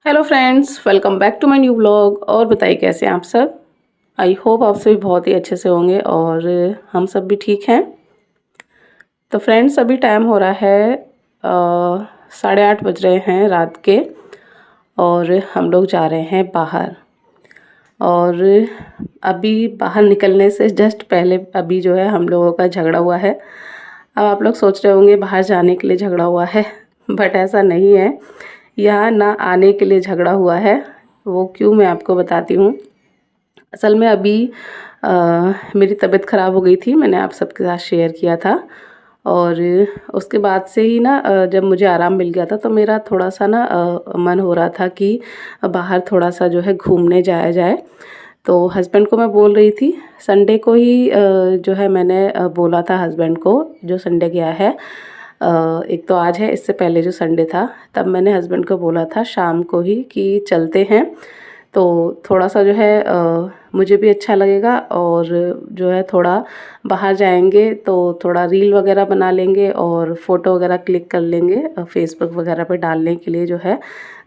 Hello friends, welcome back to my new vlog. और बताइए कैसे हैं आप सब। आई होप आप सभी बहुत ही अच्छे से होंगे और हम सब भी ठीक हैं। तो फ्रेंड्स, अभी टाइम हो रहा है 8:30 बज रहे हैं रात के और हम लोग जा रहे हैं बाहर। और अभी बाहर निकलने से जस्ट पहले अभी जो है हम लोगों का झगड़ा हुआ है। अब आप लोग सोच रहे होंगे बाहर जाने के लिए झगड़ा हुआ है, बट ऐसा नहीं है। यहाँ ना आने के लिए झगड़ा हुआ है। वो क्यों, मैं आपको बताती हूँ। असल में अभी मेरी तबीयत ख़राब हो गई थी, मैंने आप सबके साथ शेयर किया था। और उसके बाद से ही ना जब मुझे आराम मिल गया था तो मेरा थोड़ा सा ना मन हो रहा था कि बाहर थोड़ा सा जो है घूमने जाया जाए। तो हस्बैंड को मैं बोल रही थी, संडे को ही जो है मैंने बोला था हस्बैंड को, जो संडे गया है। एक तो आज है, इससे पहले जो संडे था तब मैंने हस्बैंड को बोला था शाम को ही कि चलते हैं। तो थोड़ा सा जो है मुझे भी अच्छा लगेगा और जो है थोड़ा बाहर जाएंगे तो थोड़ा रील वगैरह बना लेंगे और फ़ोटो वगैरह क्लिक कर लेंगे फेसबुक वगैरह पे डालने के लिए जो है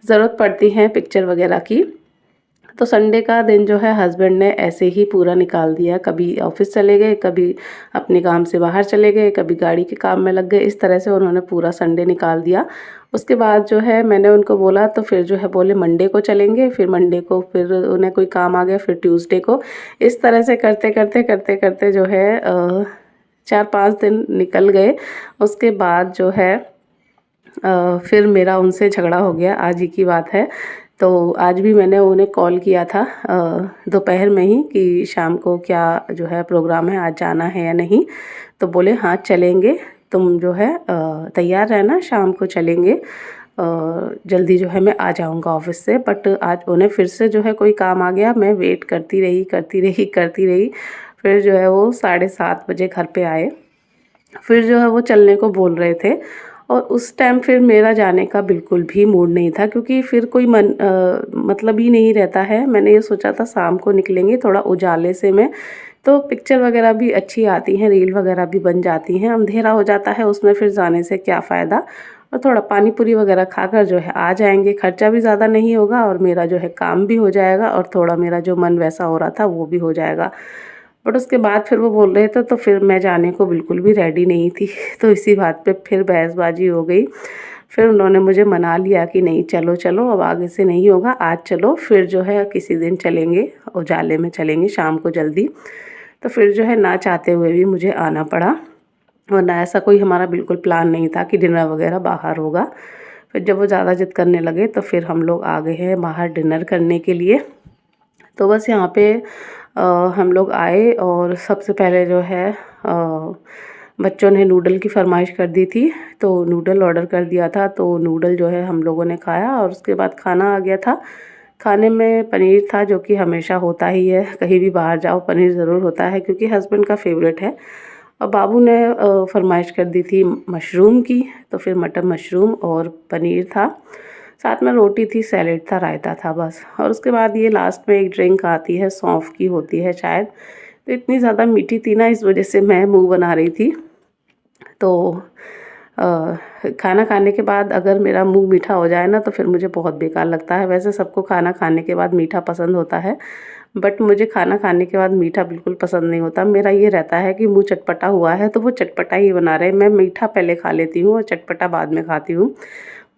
ज़रूरत पड़ती है पिक्चर वगैरह की। तो संडे का दिन जो है हस्बैंड ने ऐसे ही पूरा निकाल दिया, कभी ऑफिस चले गए, कभी अपने काम से बाहर चले गए, कभी गाड़ी के काम में लग गए। इस तरह से उन्होंने पूरा संडे निकाल दिया। उसके बाद जो है मैंने उनको बोला तो फिर जो है बोले मंडे को चलेंगे, फिर मंडे को फिर उन्हें कोई काम आ गया, फिर ट्यूसडे को। इस तरह से करते करते करते करते जो है 4-5 दिन निकल गए। उसके बाद जो है फिर मेरा उनसे झगड़ा हो गया, आज ही की बात है। तो आज भी मैंने उन्हें कॉल किया था दोपहर में ही कि शाम को क्या जो है प्रोग्राम है, आज जाना है या नहीं। तो बोले हाँ चलेंगे, तुम जो है तैयार रहना, शाम को चलेंगे। जल्दी जो है मैं आ जाऊँगा ऑफिस से। बट आज उन्हें फिर से जो है कोई काम आ गया, मैं वेट करती रही करती रही करती रही। फिर जो है वो 7:30 बजे घर पे आए। फिर जो है वो चलने को बोल रहे थे और उस टाइम फिर मेरा जाने का बिल्कुल भी मूड नहीं था, क्योंकि फिर कोई मतलब ही नहीं रहता है। मैंने ये सोचा था शाम को निकलेंगे थोड़ा उजाले से में, तो पिक्चर वगैरह भी अच्छी आती हैं, रील वगैरह भी बन जाती हैं। अंधेरा हो जाता है उसमें फिर जाने से क्या फ़ायदा। और थोड़ा पानी पूरी वगैरह खाकर जो है आ जाएंगे, खर्चा भी ज़्यादा नहीं होगा और मेरा जो है काम भी हो जाएगा और थोड़ा मेरा जो मन वैसा हो रहा था वो भी हो जाएगा। बट उसके बाद फिर वो बोल रहे थे तो फिर मैं जाने को बिल्कुल भी रेडी नहीं थी। तो इसी बात पे फिर बहसबाजी हो गई। फिर उन्होंने मुझे मना लिया कि नहीं चलो चलो, अब आगे से नहीं होगा, आज चलो, फिर जो है किसी दिन चलेंगे, उजाले में चलेंगे शाम को जल्दी। तो फिर जो है ना चाहते हुए भी मुझे आना पड़ा, वरना ऐसा कोई हमारा बिल्कुल प्लान नहीं था कि डिनर वगैरह बाहर होगा। फिर जब वो ज़्यादा जिद करने लगे तो फिर हम लोग आ गए हैं बाहर डिनर करने के लिए। तो बस यहाँ पे हम लोग आए और सबसे पहले जो है बच्चों ने नूडल की फरमाइश कर दी थी, तो नूडल ऑर्डर कर दिया था। तो नूडल जो है हम लोगों ने खाया और उसके बाद खाना आ गया था। खाने में पनीर था, जो कि हमेशा होता ही है, कहीं भी बाहर जाओ पनीर ज़रूर होता है क्योंकि हस्बैंड का फेवरेट है। और बाबू ने फरमाइश कर दी थी मशरूम की, तो फिर मटर मशरूम और पनीर था, साथ में रोटी थी, सैलेड था, रायता था, बस। और उसके बाद ये लास्ट में एक ड्रिंक आती है, सौंफ की होती है शायद। तो इतनी ज़्यादा मीठी थी ना, इस वजह से मैं मुंह बना रही थी। तो खाना खाने के बाद अगर मेरा मुंह मीठा हो जाए ना तो फिर मुझे बहुत बेकार लगता है। वैसे सबको खाना खाने के बाद मीठा पसंद होता है, बट मुझे खाना खाने के बाद मीठा बिल्कुल पसंद नहीं होता। मेरा ये रहता है कि मुंह चटपटा हुआ है तो वो चटपटा ही बना रहे, मैं मीठा पहले खा लेती हूँ और चटपटा बाद में खाती हूँ।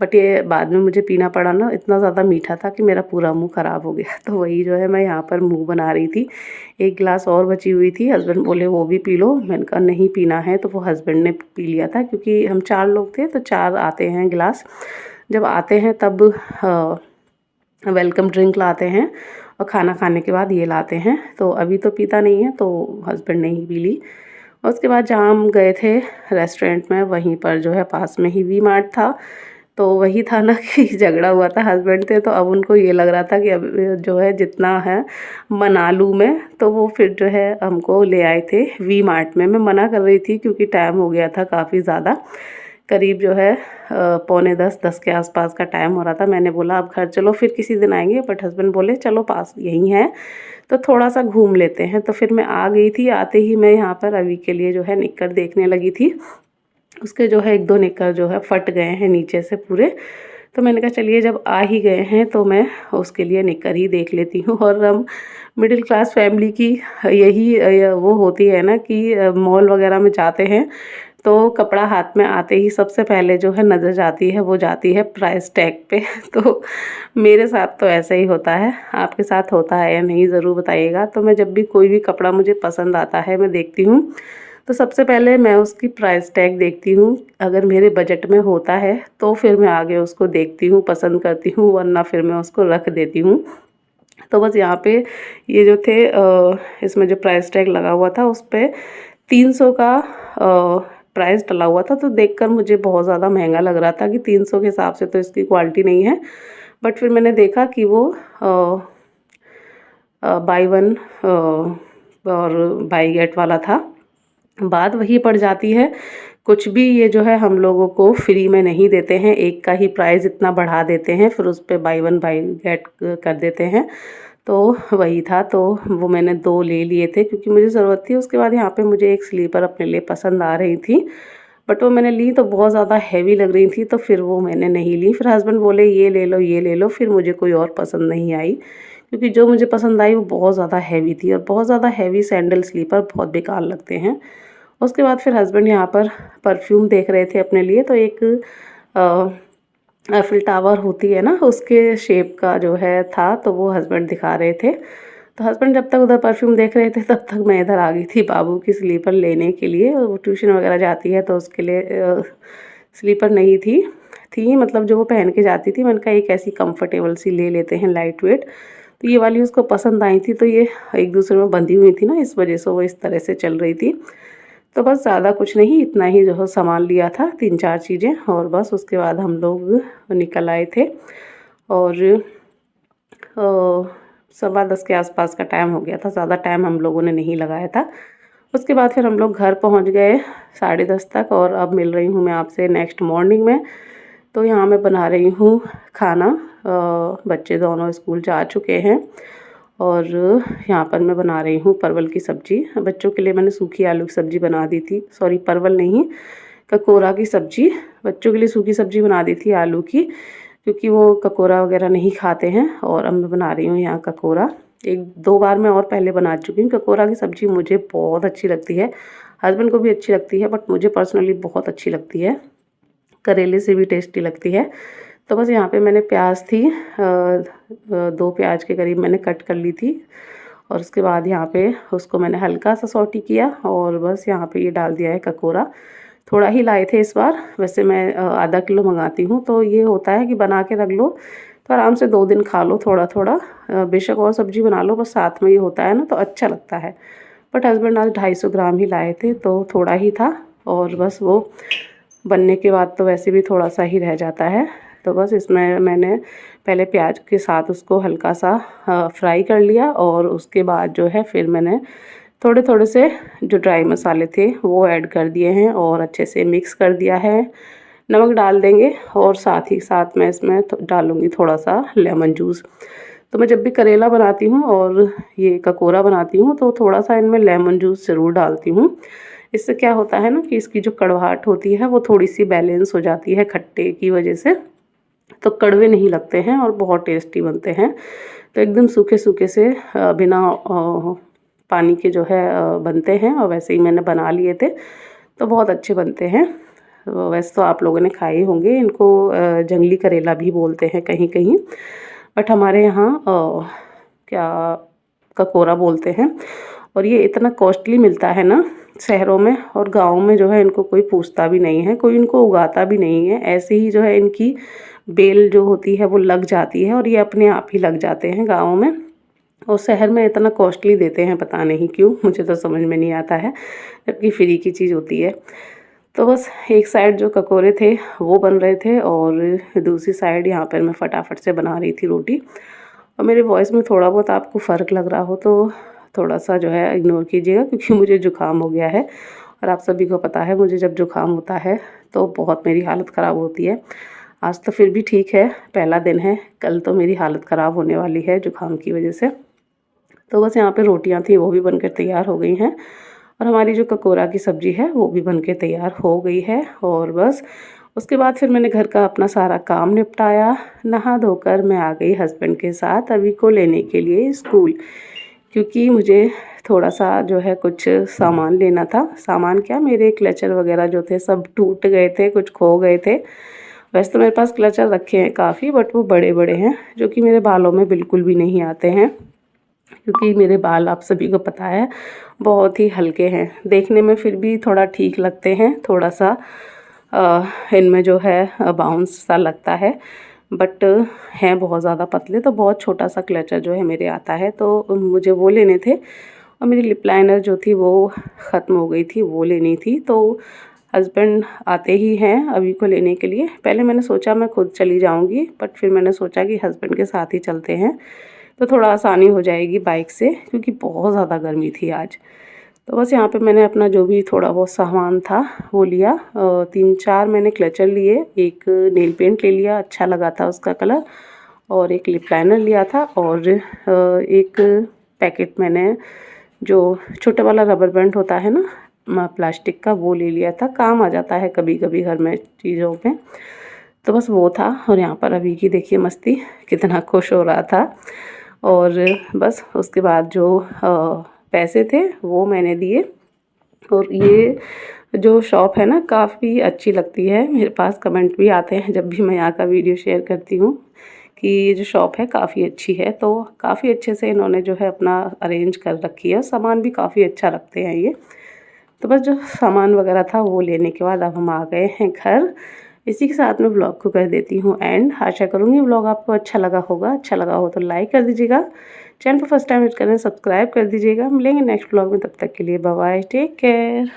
बट ये बाद में मुझे पीना पड़ा ना, इतना ज़्यादा मीठा था कि मेरा पूरा मुंह ख़राब हो गया। तो वही जो है मैं यहाँ पर मुंह बना रही थी। एक गिलास और बची हुई थी, हस्बैंड बोले वो भी पी लो, मैंने कहा नहीं पीना है। तो वो हस्बैंड ने पी लिया था, क्योंकि हम 4 लोग थे तो 4 आते हैं गिलास। जब आते हैं तब वेलकम ड्रिंक लाते हैं और खाना खाने के बाद ये लाते हैं। तो अभी तो पीता नहीं है, तो हस्बैंड ने ही पी ली। और उसके बाद जहाँ हम गए थे रेस्टोरेंट में, वहीं पर जो है पास में ही वी मार्ट था। तो वही था ना कि झगड़ा हुआ था, हस्बैंड थे तो अब उनको ये लग रहा था कि अब जो है जितना है मना लूँ मैं। तो वो फिर जो है हमको ले आए थे वी मार्ट में। मैं मना कर रही थी क्योंकि टाइम हो गया था काफ़ी ज़्यादा, करीब जो है 9:45-10 के आसपास का टाइम हो रहा था। मैंने बोला अब घर चलो, फिर किसी दिन आएंगे, बट हस्बैंड बोले चलो पास यहीं है तो थोड़ा सा घूम लेते हैं। तो फिर मैं आ गई थी। आते ही मैं यहाँ पर अभी के लिए जो है निक्कर देखने लगी थी। उसके जो है 1-2 निक्कर जो है फट गए हैं नीचे से पूरे। तो मैंने कहा चलिए जब आ ही गए हैं तो मैं उसके लिए निकर ही देख लेती हूँ। और हम मिडिल क्लास फैमिली की यही वो होती है ना कि मॉल वगैरह में जाते हैं तो कपड़ा हाथ में आते ही सबसे पहले जो है नज़र जाती है वो जाती है प्राइस टैग पे। तो मेरे साथ तो ऐसा ही होता है, आपके साथ होता है या नहीं ज़रूर बताइएगा। तो मैं जब भी कोई भी कपड़ा मुझे पसंद आता है मैं देखती हूँ तो सबसे पहले मैं उसकी प्राइस टैग देखती हूँ। अगर मेरे बजट में होता है तो फिर मैं आगे उसको देखती हूँ, पसंद करती हूँ, वरना फिर मैं उसको रख देती हूँ। तो बस यहाँ पे ये जो थे इसमें जो प्राइस टैग लगा हुआ था उस पे 300 का प्राइस डला हुआ था। तो देखकर मुझे बहुत ज़्यादा महंगा लग रहा था कि 300 के हिसाब से तो इसकी क्वालिटी नहीं है। बट फिर मैंने देखा कि वो बाई वन और बाई गेट वाला था। बात वही पड़ जाती है, कुछ भी ये जो है हम लोगों को फ्री में नहीं देते हैं, एक का ही प्राइस इतना बढ़ा देते हैं, फिर उस पे बाई वन बाई गेट कर देते हैं। तो वही था, तो वो मैंने 2 ले लिए थे क्योंकि मुझे ज़रूरत थी। उसके बाद यहाँ पे मुझे एक स्लीपर अपने लिए पसंद आ रही थी, बट वो मैंने ली तो बहुत ज़्यादा हैवी लग रही थी, तो फिर वो मैंने नहीं ली। फिर हस्बैंड बोले ये ले लो, ये ले लो, फिर मुझे कोई और पसंद नहीं आई क्योंकि जो मुझे पसंद आई वो बहुत ज़्यादा हैवी थी, और बहुत ज़्यादा हैवी सैंडल स्लीपर बहुत बेकार लगते हैं। उसके बाद फिर हस्बैंड यहाँ पर परफ्यूम देख रहे थे अपने लिए, तो एक एफिल टावर होती है ना उसके शेप का जो है था, तो वो हस्बैंड दिखा रहे थे। तो हस्बैंड जब तक उधर परफ्यूम देख रहे थे तब तक मैं इधर आ गई थी बाबू की स्लीपर लेने के लिए। वो ट्यूशन वगैरह जाती है तो उसके लिए स्लीपर नहीं थी मतलब जो वो पहन के जाती थी। मैंने कहा एक ऐसी कंफर्टेबल सी ले लेते हैं, लाइट वेट। तो ये वाली उसको पसंद आई थी, तो ये एक दूसरे में बंधी हुई थी ना, इस वजह से वो इस तरह से चल रही थी। तो बस ज़्यादा कुछ नहीं, इतना ही जो है सामान लिया था, 3-4 चीज़ें, और बस उसके बाद हम लोग निकल आए थे। और 10:15 के आसपास का टाइम हो गया था, ज़्यादा टाइम हम लोगों ने नहीं लगाया था। उसके बाद फिर हम लोग घर पहुंच गए 10:30 तक, और अब मिल रही हूँ मैं आपसे नेक्स्ट मॉर्निंग में। तो यहाँ मैं बना रही हूँ खाना। बच्चे दोनों स्कूल जा चुके हैं, और यहाँ पर मैं बना रही हूँ परवल की सब्ज़ी। बच्चों के लिए मैंने सूखी आलू की सब्ज़ी बना दी थी, सॉरी परवल नहीं, ककोरा की सब्ज़ी। बच्चों के लिए सूखी सब्ज़ी बना दी थी आलू की, क्योंकि वो ककोरा वगैरह नहीं खाते हैं। और अब मैं बना रही हूँ यहाँ ककोरा। 1-2 बार मैं और पहले बना चुकी हूँ। ककोरा की सब्ज़ी मुझे बहुत अच्छी लगती है, हस्बैंड को भी अच्छी लगती है, बट मुझे पर्सनली बहुत अच्छी लगती है, करेले से भी टेस्टी लगती है। तो बस यहाँ पे मैंने प्याज थी 2 प्याज के करीब मैंने कट कर ली थी, और उसके बाद यहाँ पे उसको मैंने हल्का सा सौटी किया, और बस यहाँ पे ये डाल दिया है ककोरा। थोड़ा ही लाए थे इस बार, वैसे मैं आधा किलो मंगाती हूँ, तो ये होता है कि बना के रख लो तो आराम से 2 दिन खा लो थोड़ा थोड़ा। बेशक और सब्ज़ी बना लो, बस साथ में ये होता है ना तो अच्छा लगता है। बट हस्बैंड आज 250 ग्राम ही लाए थे, तो थोड़ा ही था, और बस वो बनने के बाद तो वैसे भी थोड़ा सा ही रह जाता है। तो बस इसमें मैंने पहले प्याज के साथ उसको हल्का सा फ्राई कर लिया, और उसके बाद जो है फिर मैंने थोड़े थोड़े से जो ड्राई मसाले थे वो ऐड कर दिए हैं, और अच्छे से मिक्स कर दिया है। नमक डाल देंगे, और साथ ही साथ मैं इसमें डालूँगी थोड़ा सा लेमन जूस। तो मैं जब भी करेला बनाती हूँ और ये ककोरा बनाती हूँ तो थोड़ा सा इनमें लेमन जूस ज़रूर डालती हूँ। इससे क्या होता है ना कि इसकी जो कड़वाहट होती है वो थोड़ी सी बैलेंस हो जाती है खट्टे की वजह से, तो कड़वे नहीं लगते हैं और बहुत टेस्टी बनते हैं। तो एकदम सूखे सूखे से बिना पानी के जो है बनते हैं, और वैसे ही मैंने बना लिए थे तो बहुत अच्छे बनते हैं। वैसे तो आप लोगों ने खाए ही होंगे इनको, जंगली करेला भी बोलते हैं कहीं कहीं, बट हमारे यहाँ क्या ककोरा बोलते हैं। और ये इतना कॉस्टली मिलता है ना शहरों में, और गाँव में जो है इनको कोई पूछता भी नहीं है, कोई इनको उगाता भी नहीं है। ऐसे ही जो है इनकी बेल जो होती है वो लग जाती है, और ये अपने आप ही लग जाते हैं गाँव में। और शहर में इतना कॉस्टली देते हैं, पता नहीं क्यों, मुझे तो समझ में नहीं आता है, जबकि फ्री की चीज़ होती है। तो बस एक साइड जो ककोरे थे वो बन रहे थे, और दूसरी साइड यहाँ पर मैं फटाफट से बना रही थी रोटी। और मेरे वॉइस में थोड़ा बहुत आपको फ़र्क लग रहा हो तो थोड़ा सा जो है इग्नोर कीजिएगा, क्योंकि मुझे ज़ुकाम हो गया है, और आप सभी को पता है मुझे जब ज़ुकाम होता है तो बहुत मेरी हालत ख़राब होती है। आज तो फिर भी ठीक है, पहला दिन है, कल तो मेरी हालत ख़राब होने वाली है ज़ुकाम की वजह से। तो बस यहाँ पे रोटियाँ थी वो भी बनकर तैयार हो गई हैं, और हमारी जो ककोरा की सब्ज़ी है वो भी बनके तैयार हो गई है। और बस उसके बाद फिर मैंने घर का अपना सारा काम निपटाया। नहा धोकर मैं आ गई हस्बैंड के साथ अभी को लेने के लिए स्कूल, क्योंकि मुझे थोड़ा-सा जो है कुछ सामान लेना था। सामान क्या, मेरे क्लचर वग़ैरह जो थे सब टूट गए थे, कुछ खो गए थे। वैसे तो मेरे पास क्लचर रखे हैं काफ़ी, बट वो बड़े-बड़े हैं जो कि मेरे बालों में बिल्कुल भी नहीं आते हैं, क्योंकि मेरे बाल आप सभी को पता है बहुत ही हल्के हैं। देखने में फिर भी थोड़ा ठीक लगते हैं, थोड़ा-सा इनमें जो है बाउंस सा लगता है, बट हैं बहुत ज़्यादा पतले, तो बहुत छोटा-सा क्लचर जो है मेरे आता है, तो मुझे वो लेने थे। और मेरी लिप लाइनर जो थी वो ख़त्म हो गई थी, वो लेनी थी। तो हस्बैंड आते ही हैं अभी को लेने के लिए। पहले मैंने सोचा मैं खुद चली जाऊंगी, बट फिर मैंने सोचा कि हस्बैंड के साथ ही चलते हैं, तो थोड़ा आसानी हो जाएगी बाइक से, क्योंकि बहुत ज़्यादा गर्मी थी आज। तो बस यहाँ पे मैंने अपना जो भी थोड़ा बहुत सामान था वो लिया। 3-4 मैंने क्लचर लिए, एक नेल पेंट ले लिया, अच्छा लगा था उसका कलर, और एक लिप लाइनर लिया था, और एक पैकेट मैंने जो छोटा वाला रबर बैंड होता है ना प्लास्टिक का, वो ले लिया था। काम आ जाता है कभी कभी घर में चीज़ों में, तो बस वो था। और यहाँ पर अभी की देखिए मस्ती, कितना खुश हो रहा था। और बस उसके बाद जो पैसे थे वो मैंने दिए। और ये जो शॉप है ना काफ़ी अच्छी लगती है, मेरे पास कमेंट भी आते हैं जब भी मैं यहाँ का वीडियो शेयर करती हूँ कि ये जो शॉप है काफ़ी अच्छी है। तो काफ़ी अच्छे से इन्होंने जो है अपना अरेंज कर रखी है, सामान भी काफ़ी अच्छा रखते हैं ये। तो बस जो सामान वगैरह था वो लेने के बाद अब हम आ गए हैं घर। इसी के साथ में ब्लॉग को कर देती हूँ एंड। आशा करूँगी ब्लॉग आपको अच्छा लगा होगा। अच्छा लगा हो तो लाइक कर दीजिएगा, चैनल पर फर्स्ट टाइम विजिट करें सब्सक्राइब कर दीजिएगा। मिलेंगे नेक्स्ट ब्लॉग में, तब तक के लिए बाय बाय, टेक केयर।